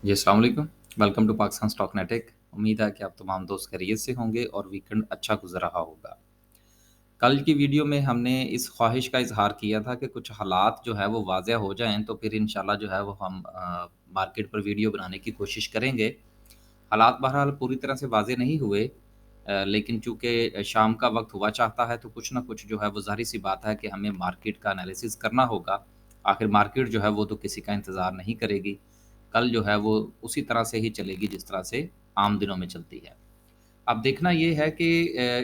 जी, अस्सलाम वालेकुम। Welcome to Pakistan stock नेटिक। उम्मीद है कि आप तमाम दोस्त खैरियत से होंगे और वीकेंड अच्छा गुज़र रहा होगा। कल की वीडियो में हमने इस ख़्वाहिश का इज़हार किया था कि कुछ हालात जो है वो वाज़ह हो जाएँ तो फिर इंशाल्लाह जो है वो हम मार्केट पर वीडियो बनाने की कोशिश करेंगे। हालात बहरहाल पूरी तरह से वाज़ह नहीं हुए, लेकिन चूँकि शाम का वक़्त हुआ चाहता है तो कुछ न कुछ जो है वो ज़ाहिर-सी बात है कि हमें मार्केट का एनालिसिस करना होगा। आखिर मार्केट जो है वो तो किसी का इंतज़ार नहीं करेगी। कल जो है वो उसी तरह से ही चलेगी जिस तरह से आम दिनों में चलती है। अब देखना ये है कि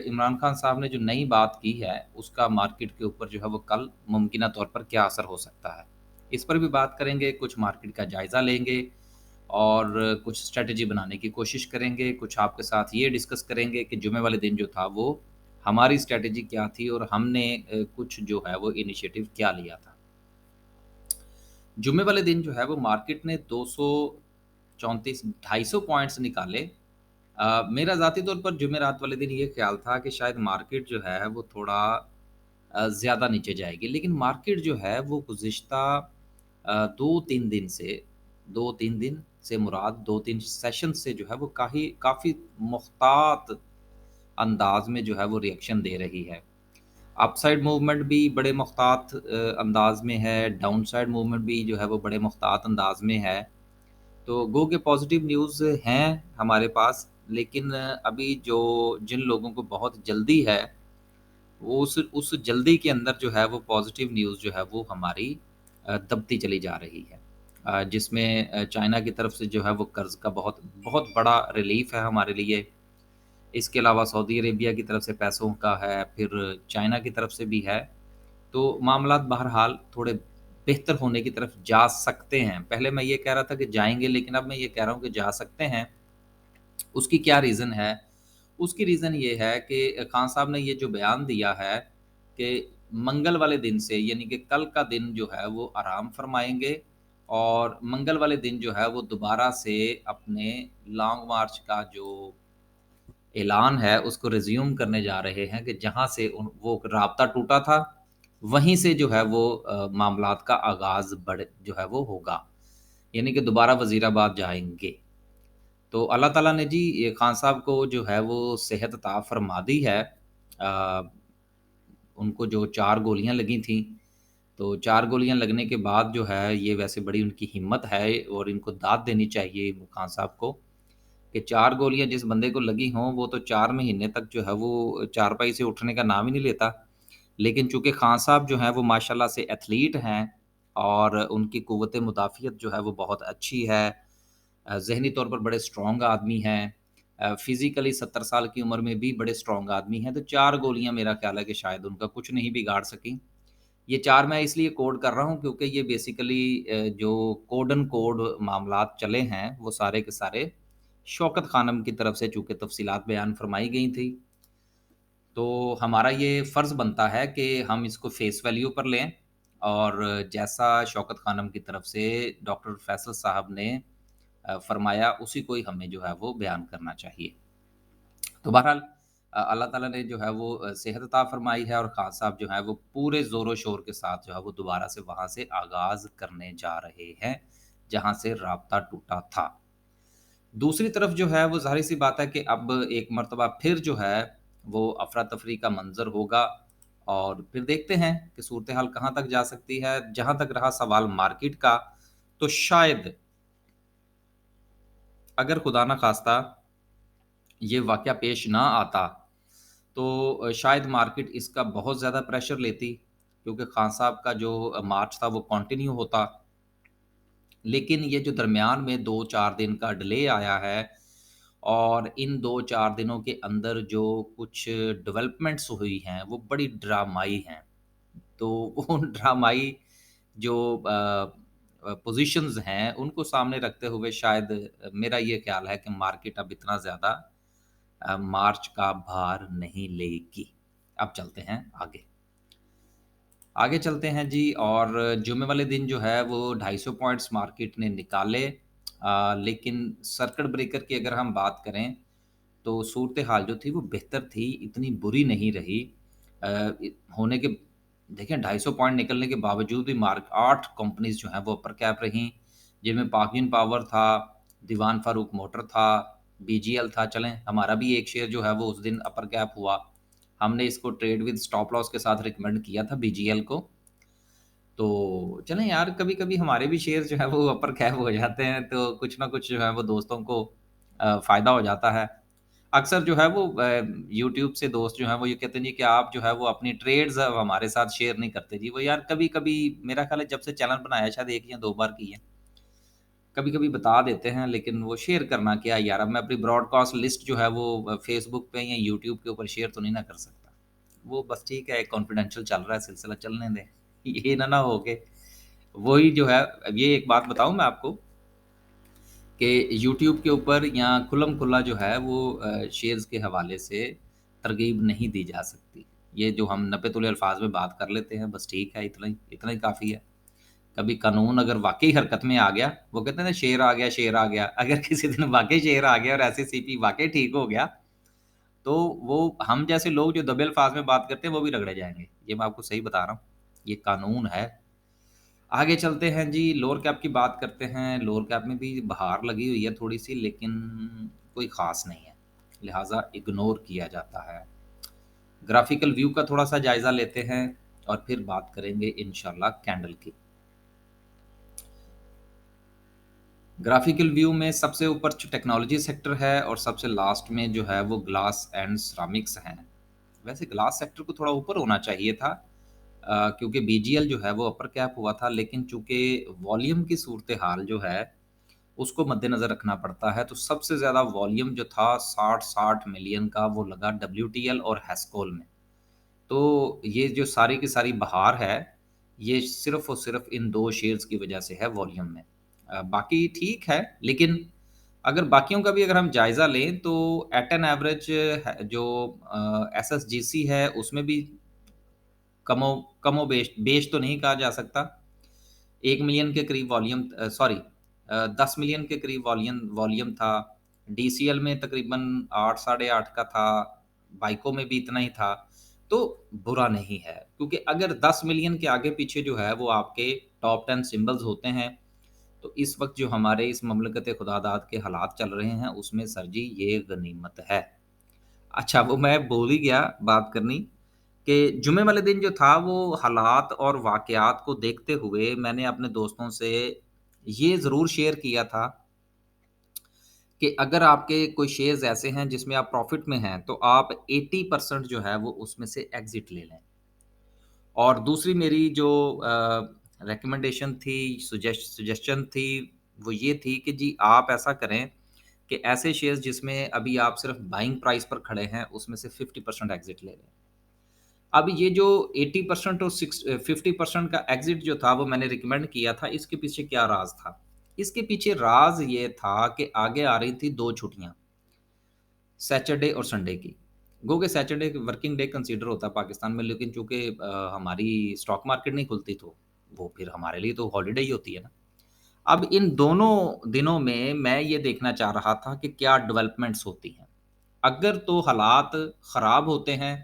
इमरान खान साहब ने जो नई बात की है, उसका मार्केट के ऊपर जो है वो कल मुमकिना तौर पर क्या असर हो सकता है। इस पर भी बात करेंगे, कुछ मार्केट का जायज़ा लेंगे और कुछ स्ट्रैटेजी बनाने की कोशिश करेंगे। कुछ आपके साथ ये डिस्कस करेंगे कि जुमे वाले दिन जो था वो हमारी स्ट्रैटेजी क्या थी और हमने कुछ जो है वो इनिशिएटिव क्या लिया था। जुम्मे वाले दिन जो है वो मार्केट ने 234 250 पॉइंट्स निकाले। मेरा ज़ाती तौर पर जुमेरात वाले दिन ये ख़्याल था कि शायद मार्केट जो है वो थोड़ा ज़्यादा नीचे जाएगी। लेकिन मार्केट जो है वो गुज़िश्ता 2-3 दिन से 2-3 दिन से मुराद 2-3 सेशन से जो है वो काफ़ी मुख्तात अंदाज़ में जो है वो रिएक्शन दे रही है। अपसाइड मूवमेंट भी बड़े मुख्तात अंदाज़ में है, डाउनसाइड मूवमेंट भी जो है वो बड़े मुख्तात अंदाज़ में है। तो गो के पॉज़िटिव न्यूज़ हैं हमारे पास, लेकिन अभी जो जिन लोगों को बहुत जल्दी है, वो उस जल्दी के अंदर जो है वो पॉज़िटिव न्यूज़ जो है वो हमारी दबती चली जा रही है। जिसमें चाइना की तरफ से जो है वो कर्ज़ का बहुत बहुत बड़ा रिलीफ़ है हमारे लिए। इसके अलावा सऊदी अरेबिया की तरफ से पैसों का है, फिर चाइना की तरफ से भी है। तो मामलात बहरहाल थोड़े बेहतर होने की तरफ जा सकते हैं। पहले मैं ये कह रहा था कि जाएँगे, लेकिन अब मैं ये कह रहा हूँ कि जा सकते हैं। उसकी क्या रीज़न है? उसकी रीज़न ये है कि खान साहब ने ये जो बयान दिया है कि मंगल वाले दिन से, यानी कि कल का दिन जो है वो आराम फ़रमाएँगे और मंगल वाले दिन जो है वो दोबारा से अपने लॉन्ग मार्च का जो ऐलान है उसको रिज़्यूम करने जा रहे हैं कि जहाँ से उन वो राब्ता टूटा था, वहीं से जो है वो मामलात का आगाज़ जो है वो होगा। यानी कि दोबारा वज़ीराबाद जाएँगे। तो अल्लाह ताला ने जी ये खान साहब को जो है वो सेहत अता फ़रमा दी है। उनको जो 4 गोलियाँ लगी थीं, तो 4 गोलियाँ लगने के बाद जो है ये वैसे बड़ी उनकी हिम्मत है और इनको दाद देनी चाहिए खान साहब को कि 4 गोलियाँ जिस बंदे को लगी हों, वो तो 4 महीने तक जो है वो चारपाई से उठने का नाम ही नहीं लेता। लेकिन चूँकि खान साहब जो हैं वो माशाल्लाह से एथलीट हैं और उनकी क़ुव्वत मुदाफ़ियत जो है वो बहुत अच्छी है। ज़हनी तौर पर बड़े स्ट्रॉन्ग आदमी हैं। फ़िज़िकली 70 साल की उम्र में भी बड़े स्ट्रॉन्ग आदमी हैं, तो 4 गोलियाँ मेरा ख़्याल है कि शायद उनका कुछ नहीं बिगाड़ सकीं। ये 4 मैं इसलिए कोड कर रहा हूँ क्योंकि ये बेसिकली जो कोड मामलात चले हैं, वो सारे के सारे शौकत खानम की तरफ से चूँकि तफ़सीलात बयान फ़रमाई गई थी, तो हमारा ये फ़र्ज़ बनता है कि हम इसको फ़ेस वैल्यू पर लें और जैसा शौकत खानम की तरफ से डॉक्टर फैसल साहब ने फ़रमाया, उसी को ही हमें जो है वो बयान करना चाहिए। तो बहरहाल अल्लाह ताला ने जो है वो सेहत अता फ़रमाई है और ख़ान साहब जो हैं वो पूरे ज़ोर-ओ-शोर के साथ जो है वो दोबारा से वहाँ से आगाज़ करने जा रहे हैं, जहाँ से राब्ता टूटा था। दूसरी तरफ जो है वो ज़ाहिर-सी बात है कि अब एक मर्तबा फिर जो है वो अफ़रा-तफ़री का मंज़र होगा और फिर देखते हैं कि सूरत-ए-हाल कहाँ तक जा सकती है। जहाँ तक रहा सवाल मार्केट का, तो शायद अगर खुदा ना ख़ास्ता ये वाक़या पेश ना आता, तो शायद मार्केट इसका बहुत ज़्यादा प्रेशर लेती, क्योंकि खान साहब का जो मार्च था वो कंटिन्यू होता। लेकिन ये जो दरमियान में 2-4 दिन का डिले आया है और इन 2-4 दिनों के अंदर जो कुछ डेवलपमेंट्स हुई हैं, वो बड़ी ड्रामाई हैं। तो उन ड्रामाई जो पोज़ीशंस हैं, उनको सामने रखते हुए शायद मेरा ये ख़्याल है कि मार्केट अब इतना ज़्यादा मार्च का भार नहीं लेगी। अब चलते हैं आगे। आगे चलते हैं जी और जुमे वाले दिन जो है वो 250 पॉइंट्स मार्केट ने निकाले। लेकिन सर्किट ब्रेकर की अगर हम बात करें, तो सूरत-ए-हाल जो थी वो बेहतर थी, इतनी बुरी नहीं रही। अ, इ होने के देखें 250 पॉइंट निकलने के बावजूद भी 8 कंपनीज़ जो हैं वो अपर कैप रहीं, जिनमें पाकिन पावर था, दीवान फारूक मोटर था, बीजीएल था। चलें, हमारा भी एक शेयर जो है वो उस दिन अपर कैप हुआ, हमने इसको ट्रेड विद स्टॉप लॉस के साथ रिकमेंड किया था बीजीएल को। तो चलें यार, कभी कभी हमारे भी शेयर जो है वो अपर कैप हो जाते हैं, तो कुछ ना कुछ जो है वो दोस्तों को फ़ायदा हो जाता है। अक्सर जो है वो यूट्यूब से दोस्त जो हैं वो ये कहते हैं जी कि आप जो है वो अपनी ट्रेड्स अब हमारे साथ शेयर नहीं करते जी। वो यार कभी कभी, मेरा ख्याल है जब से चैनल बनाया है, शायद एक या दो बार की है, कभी कभी बता देते हैं, लेकिन वो शेयर करना क्या है यार। अब मैं अपनी ब्रॉडकास्ट लिस्ट जो है वो फेसबुक पे या यूट्यूब के ऊपर शेयर तो नहीं ना कर सकता। वो बस ठीक है, कॉन्फिडेंशियल चल रहा है सिलसिला, चलने दें। ये ना हो के वही जो है। अब ये एक बात बताऊं मैं आपको कि यूट्यूब के ऊपर या खुल्लम खुल्ला जो है वो शेयर्स के हवाले से तरगीब नहीं दी जा सकती। ये जो हम नपे तुले अल्फाज में बात कर लेते हैं, बस ठीक है, इतना ही काफ़ी है। कभी कानून अगर वाकई हरकत में आ गया, वो कहते हैं ना शेर आ गया, शेर आ गया, अगर किसी दिन वाकई शेर आ गया और ऐसे सीपी वाकई ठीक हो गया, तो वो हम जैसे लोग जो दबे अल्फाज में बात करते हैं वो भी रगड़े जाएंगे। ये मैं आपको सही बता रहा हूँ, ये कानून है। आगे चलते हैं जी, लोअर कैप की बात करते हैं। लोअर कैप में भी बहार लगी हुई है थोड़ी सी, लेकिन कोई ख़ास नहीं है, लिहाजा इग्नोर किया जाता है। ग्राफिकल व्यू का थोड़ा सा जायज़ा लेते हैं और फिर बात करेंगे इंशाल्लाह कैंडल की। ग्राफिकल व्यू में सबसे ऊपर टेक्नोलॉजी सेक्टर है और सबसे लास्ट में जो है वो ग्लास एंड सिरामिक्स हैं। वैसे ग्लास सेक्टर को थोड़ा ऊपर होना चाहिए था, क्योंकि बीजीएल जो है वो अपर कैप हुआ था, लेकिन चूंकि वॉल्यूम की सूरत हाल जो है उसको मद्देनज़र रखना पड़ता है, तो सबसे ज़्यादा वॉल्यूम जो था 60 मिलियन का वो लगा डब्ल्यूटीएल और हेस्कोल में। तो ये जो सारी की सारी बहार है, ये सिर्फ़ और सिर्फ़ इन 2 शेयर्स की वजह से है वॉल्यूम में। बाकी ठीक है, लेकिन अगर बाकियों का भी अगर हम जायज़ा लें तो एट एन एवरेज है जो एसएसजीसी है उसमें भी कमो कमोबेश बेश तो नहीं कहा जा सकता। 1 मिलियन के करीब वॉल्यूम, 10 मिलियन के करीब वॉल्यूम वॉल्यूम था। डीसीएल में तकरीबन 8 साढ़े 8 का था, बाइको में भी इतना ही था। तो बुरा नहीं है, क्योंकि अगर 10 मिलियन के आगे पीछे जो है वो आपके टॉप 10 सिंबल्स होते हैं, तो इस वक़्त जो हमारे इस ममलकत खुदादाद के हालात चल रहे हैं उसमें सर जी ये गनीमत है। अच्छा, वो मैं भूल ही गया बात करनी कि जुमे वाले दिन जो था वो हालात और वाक़यात को देखते हुए मैंने अपने दोस्तों से ये ज़रूर शेयर किया था कि अगर आपके कोई शेयर्स ऐसे हैं जिसमें आप प्रॉफ़िट में हैं, तो आप 80% जो है वो उसमें से एग्ज़िट ले लें। और दूसरी मेरी जो रिकमेंडेशन थी, सजेशन थी, वो ये थी कि जी आप ऐसा करें कि ऐसे शेयर्स जिसमें अभी आप सिर्फ़ बाइंग प्राइस पर खड़े हैं, उसमें से 50% एग्ज़िट ले लें। अब ये जो 80% और 50% का एग्ज़िट जो था वो मैंने रिकमेंड किया था, इसके पीछे क्या राज़ था? इसके पीछे राज़ ये था कि आगे आ रही थी 2 छुट्टियाँ, सैटरडे और संडे की। गो के सैटरडे वर्किंग डे कंसीडर होता है पाकिस्तान में, लेकिन चूँकि हमारी स्टॉक मार्केट नहीं खुलती, तो वो फिर हमारे लिए तो हॉलिडे ही होती है ना। अब इन दोनों दिनों में मैं ये देखना चाह रहा था कि क्या डेवलपमेंट्स होती हैं। अगर तो हालात ख़राब होते हैं,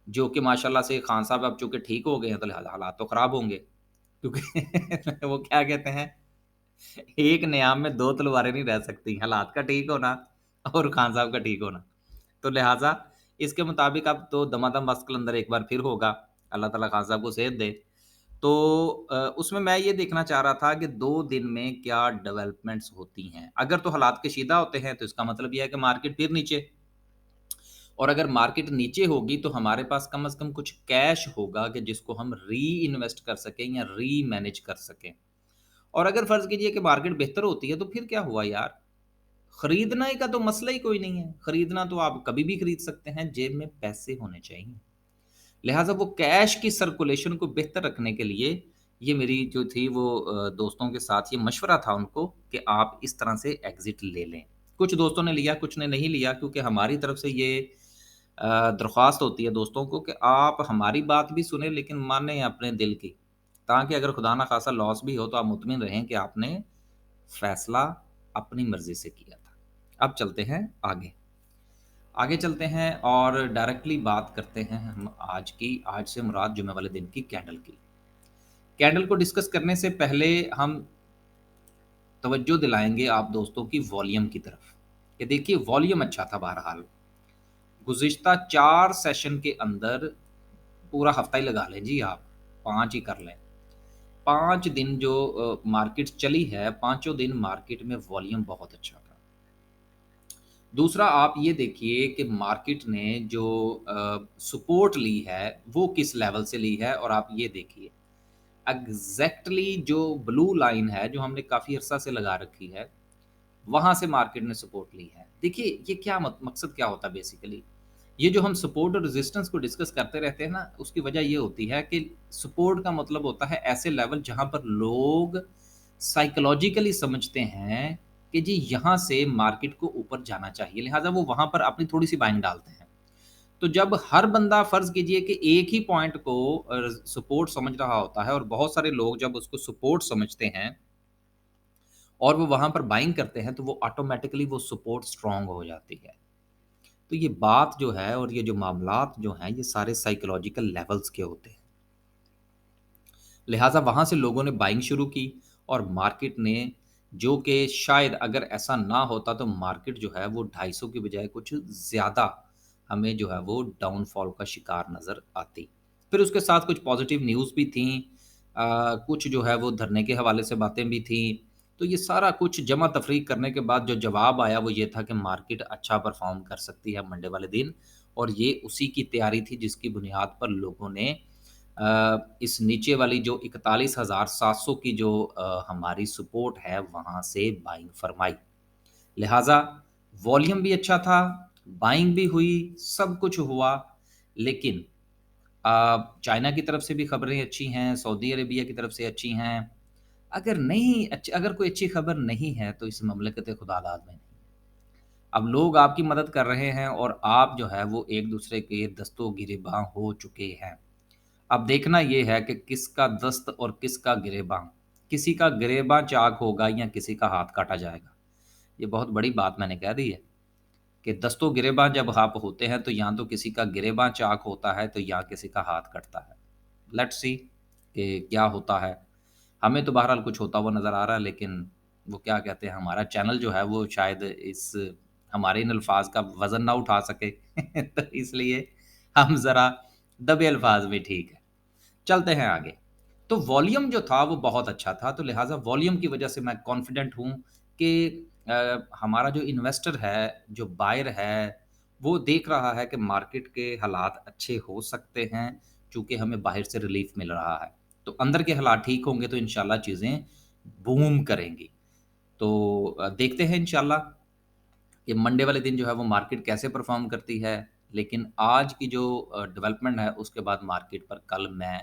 जो कि माशाल्लाह से खान साहब अब चूँकि ठीक हो गए हैं, तो लिहाज़ा हालात तो ख़राब होंगे। क्योंकि वो क्या कहते हैं, एक नियाम में 2 तलवारें नहीं रह सकती, हालात का ठीक होना और खान साहब का ठीक होना। तो लिहाज़ा इसके मुताबिक अब तो दमादम मस्त कलंदर एक बार फिर होगा, अल्लाह ताला खान साहब को सेहत दे। तो उसमें मैं ये देखना चाह रहा था कि 2 दिन में क्या डेवलपमेंट्स होती हैं। अगर तो हालात कशीदा होते हैं, तो इसका मतलब ये है कि मार्केट फिर नीचे, और अगर मार्केट नीचे होगी तो हमारे पास कम से कम कुछ कैश होगा कि जिसको हम री-इन्वेस्ट कर सकें या री-मैनेज कर सकें। और अगर फ़र्ज़ कीजिए कि मार्केट बेहतर होती है, तो फिर क्या हुआ यार? खरीदने का तो मसला ही कोई नहीं है। खरीदना तो आप कभी भी खरीद सकते हैं, जेब में पैसे होने चाहिए। लिहाज़ा वो कैश की सर्कुलेशन को बेहतर रखने के लिए ये मेरी जो थी वो दोस्तों के साथ ये मशवरा था उनको कि आप इस तरह से एग्ज़िट ले लें। कुछ दोस्तों ने लिया, कुछ ने नहीं लिया, क्योंकि हमारी तरफ से ये दरख्वास्त होती है दोस्तों को कि आप हमारी बात भी सुनें, लेकिन मानें अपने दिल की, ताकि अगर खुदा ना ख़ास्ता लॉस भी हो तो आप मुतमिन रहें कि आपने फ़ैसला अपनी मर्ज़ी से किया था। अब चलते हैं आगे। आगे चलते हैं और डायरेक्टली बात करते हैं हम आज की। आज से मुराद जुमे वाले दिन की कैंडल की। कैंडल को डिस्कस करने से पहले हम तवज्जो दिलाएँगे आप दोस्तों की वॉल्यूम की तरफ, कि देखिए वॉल्यूम अच्छा था बहरहाल। गुज़िश्ता 4 सेशन के अंदर पूरा हफ़्ता ही लगा लें जी आप, 5 ही कर लें। 5 दिन जो मार्केट चली है, पाँचों दिन मार्केट में वॉल्यूम बहुत अच्छा था। दूसरा आप ये देखिए कि मार्केट ने जो सपोर्ट ली है, वो किस लेवल से ली है और आप ये देखिए, एग्ज़ैक्टली जो ब्लू लाइन है, जो हमने काफ़ी अरसा से लगा रखी है, वहाँ से मार्केट ने सपोर्ट ली है। देखिए, ये क्या मकसद क्या होता है बेसिकली? ये जो हम सपोर्ट और रेजिस्टेंस को डिस्कस करते रहते हैं ना, उसकी वजह ये होती है कि सपोर्ट का मतलब होता है ऐसे लेवल जहाँ पर लोग साइकोलॉजिकली समझते हैं कि जी यहाँ से मार्केट को ऊपर जाना चाहिए, लिहाज़ा वो वहाँ पर अपनी थोड़ी-सी बाइंग डालते हैं। तो जब हर बंदा फ़र्ज़ कीजिए कि एक ही पॉइंट को सपोर्ट समझ रहा होता है और बहुत सारे लोग जब उसको सपोर्ट समझते हैं और वो वहाँ पर बाइंग करते हैं, तो वो ऑटोमैटिकली वो सपोर्ट स्ट्रॉन्ग हो जाती है। तो ये बात जो है और ये जो मामलात जो हैं, ये सारे साइकोलॉजिकल लेवल्स के होते हैं। लिहाज़ा वहाँ से लोगों ने बाइंग शुरू की और मार्केट ने जो कि शायद अगर ऐसा ना होता तो मार्केट जो है वो 250 की बजाय कुछ ज़्यादा हमें जो है वो डाउनफॉल का शिकार नज़र आती। फिर उसके साथ कुछ पॉज़िटिव न्यूज़ भी थीं, कुछ जो है वो धरने के हवाले से बातें भी थीं। तो ये सारा कुछ जमा तफ़रीक करने के बाद जो जवाब आया वो ये था कि मार्केट अच्छा परफ़ॉर्म कर सकती है मंडे वाले दिन, और ये उसी की तैयारी थी जिसकी बुनियाद पर लोगों ने इस नीचे वाली जो 41,700 की जो हमारी सपोर्ट है वहाँ से बाइंग फरमाई। लिहाज़ा वॉल्यूम भी अच्छा था, बाइंग भी हुई, सब कुछ हुआ, लेकिन चाइना की तरफ से भी खबरें अच्छी हैं, सऊदी अरेबिया की तरफ से अच्छी हैं। अगर कोई अच्छी खबर नहीं है तो इस ममलकत खुदादाद में नहीं। अब लोग आपकी मदद कर रहे हैं और आप जो है वो एक-दूसरे के दस्तों गिरेबाँ हो चुके हैं। अब देखना ये है कि किसका दस्त और किसका गिरेबाँ। किसी का गिरेबाँ चाक होगा या किसी का हाथ काटा जाएगा। ये बहुत बड़ी बात मैंने कह दी है कि दस्तों गिरेबाँ जब आप होते हैं तो या तो किसी का गिरेबाँ चाक होता है तो या किसी का हाथ कटता है। लेट्स सी कि क्या होता है। हमें तो बहरहाल कुछ होता हुआ नज़र आ रहा है, लेकिन वो क्या कहते हैं, हमारा चैनल जो है वो शायद इस हमारे इन अल्फ़ाज़ का वज़न ना उठा सके तो इसलिए हम ज़रा दबे अल्फ़ाज़ में ठीक है। चलते हैं आगे। तो वॉल्यूम जो था वो बहुत अच्छा था, तो लिहाज़ा वॉल्यूम की वज़ह से मैं कॉन्फिडेंट हूँ कि हमारा जो इन्वेस्टर है, जो बायर है, वो देख रहा है कि मार्केट के हालात अच्छे हो सकते हैं, चूँकि हमें बाहर से रिलीफ़ मिल रहा है। तो अंदर के हालात ठीक होंगे तो इंशाल्लाह चीज़ें बूम करेंगी। तो देखते हैं इंशाल्लाह कि मंडे वाले दिन जो है वो मार्केट कैसे परफ़ॉर्म करती है। लेकिन आज की जो डेवलपमेंट है उसके बाद मार्केट पर कल मैं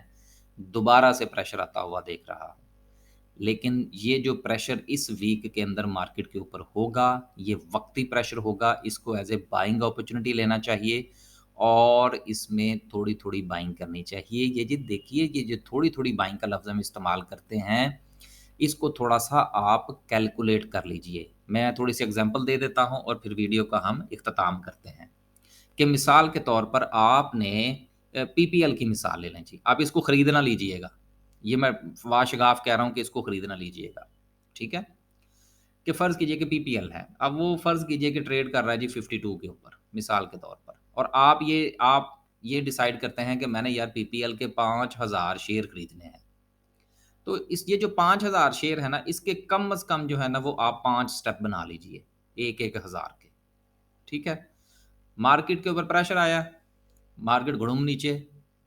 दोबारा से प्रेशर आता हुआ देख रहा हूँ। लेकिन ये जो प्रेशर इस वीक के अंदर मार्केट के ऊपर होगा, ये वक़्ती प्रेशर होगा, इसको एज़ ए बाइंग अपॉर्च्युनिटी लेना चाहिए और इसमें थोड़ी-थोड़ी बाइंग करनी चाहिए। ये जी देखिए, ये जो थोड़ी-थोड़ी बाइंग का लफ़्ज़ हम इस्तेमाल करते हैं, इसको थोड़ा-सा आप कैलकुलेट कर लीजिए। मैं थोड़ी-सी एग्ज़ाम्पल दे देता हूँ और फिर वीडियो का हम इख्तिताम करते हैं। कि मिसाल के तौर पर आपने पीपीएल की मिसाल ले लें जी, आप इसको खरीद ना लीजिएगा। ये मैं वाशगाफ़ कह रहा हूँ कि इसको खरीद ना लीजिएगा, ठीक है? कि फ़र्ज़ कीजिए कि पीपीएल है, अब वो फ़र्ज़ कीजिए कि ट्रेड कर रहा है जी 52 के ऊपर, मिसाल के तौर पर, और आप ये डिसाइड करते हैं कि मैंने यार पीपीएल के 5,000 शेयर खरीदने हैं। तो इस ये जो 5,000 शेयर है ना, इसके कम से कम जो है ना वो आप 5 स्टेप बना लीजिए, 1-1 हज़ार के, ठीक है? मार्केट के ऊपर प्रेशर आया, मार्केट गुड़ुम नीचे,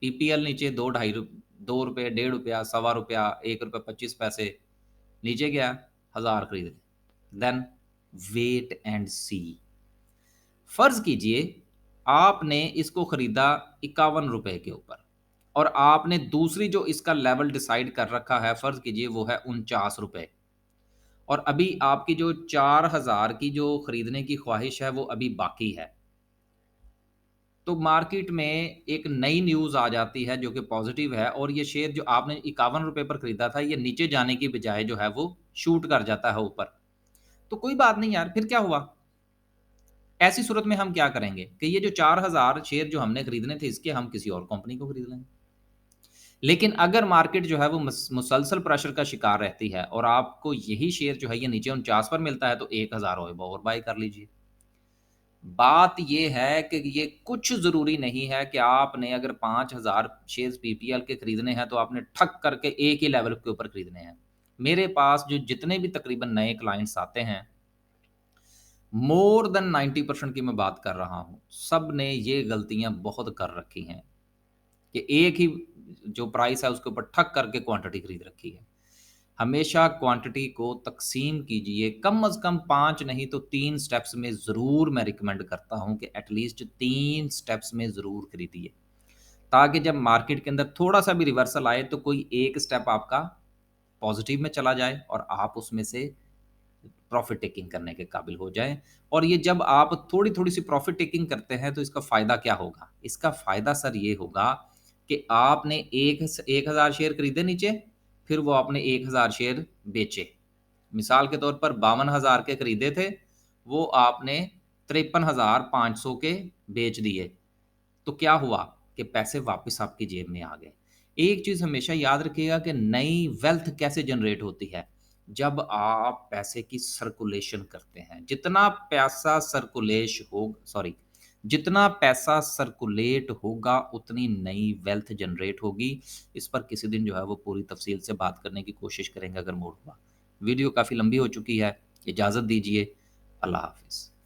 पीपीएल नीचे 2 ढाई रु ₹2 डेढ़ रुपया, सवा रुपया, ₹1.25 नीचे गया, 1000 खरीद लिए। देन वेट एंड सी। फ़र्ज़ कीजिए आपने इसको खरीदा ₹51 के ऊपर और आपने दूसरी जो इसका लेवल डिसाइड कर रखा है, फ़र्ज़ कीजिए वो है ₹49, और अभी आपकी जो 4000 की जो खरीदने की ख्वाहिश है वो अभी बाकी है। तो मार्केट में एक नई न्यूज़ आ जाती है जो कि पॉज़िटिव है, और ये शेयर जो आपने ₹51 पर खरीदा था, ये नीचे जाने की बजाय जो है वो शूट कर जाता है ऊपर। तो कोई बात नहीं यार, फिर क्या हुआ? ऐसी सूरत में हम क्या करेंगे कि ये जो 4000 शेयर जो हमने खरीदने थे, इसके हम किसी और कंपनी को खरीद लेंगे। लेकिन अगर मार्केट जो है वो मुसलसल प्रेशर का शिकार रहती है और आपको यही शेयर जो है ये नीचे 49 पर मिलता है, तो 1000 और बाय कर लीजिए। बात ये है कि ये कुछ ज़रूरी नहीं है कि आपने अगर 5000 शेयर्स पीपीएल के खरीदने हैं, तो आपने ठक करके एक ही लेवल के ऊपर खरीदने हैं। मेरे पास जो जितने भी तकरीबन नए क्लाइंट्स आते हैं, मोर देन 90% की मैं बात कर रहा हूँ। सब ने ये गलतियाँ बहुत कर रखी हैं कि एक ही जो प्राइस है उसके ऊपर ठक करके क्वांटिटी खरीद रखी है। हमेशा क्वांटिटी को तक़सीम कीजिए, कम से कम 5 नहीं तो 3 स्टेप्स में ज़रूर मैं रिकमेंड करता हूँ कि एटलीस्ट 3 स्टेप्स में ज़रूर खरीदिए। ताकि जब मार्केट के अंदर थोड़ा-सा भी रिवर्सल आए तो कोई एक स्टेप आपका पॉज़िटिव में चला जाए और आप उसमें से प्रॉफ़िट टेकिंग करने के काबिल हो जाएँ। और ये जब आप थोड़ी-थोड़ी सी प्रॉफ़िट टेकिंग करते हैं तो इसका फ़ायदा क्या होगा? इसका फ़ायदा सर ये होगा कि आपने 1000 शेयर खरीदे नीचे, फिर वो आपने 1000 शेयर बेचे। मिसाल के तौर पर 52,000 के खरीदे थे, वो आपने 53,500 के बेच दिए। तो क्या हुआ कि पैसे वापस आपकी जेब में आ गए। एक चीज़ हमेशा याद रखिएगा कि नई वेल्थ कैसे जनरेट होती है, जब आप पैसे की सर्कुलेशन करते हैं। जितना पैसा सर्कुलेट होगा, उतनी नई वेल्थ जनरेट होगी। इस पर किसी दिन जो है वो पूरी तफ़सील से बात करने की कोशिश करेंगे अगर मूड हुआ। वीडियो काफ़ी लंबी हो चुकी है, इजाज़त दीजिए। अल्लाह हाफ़िज़।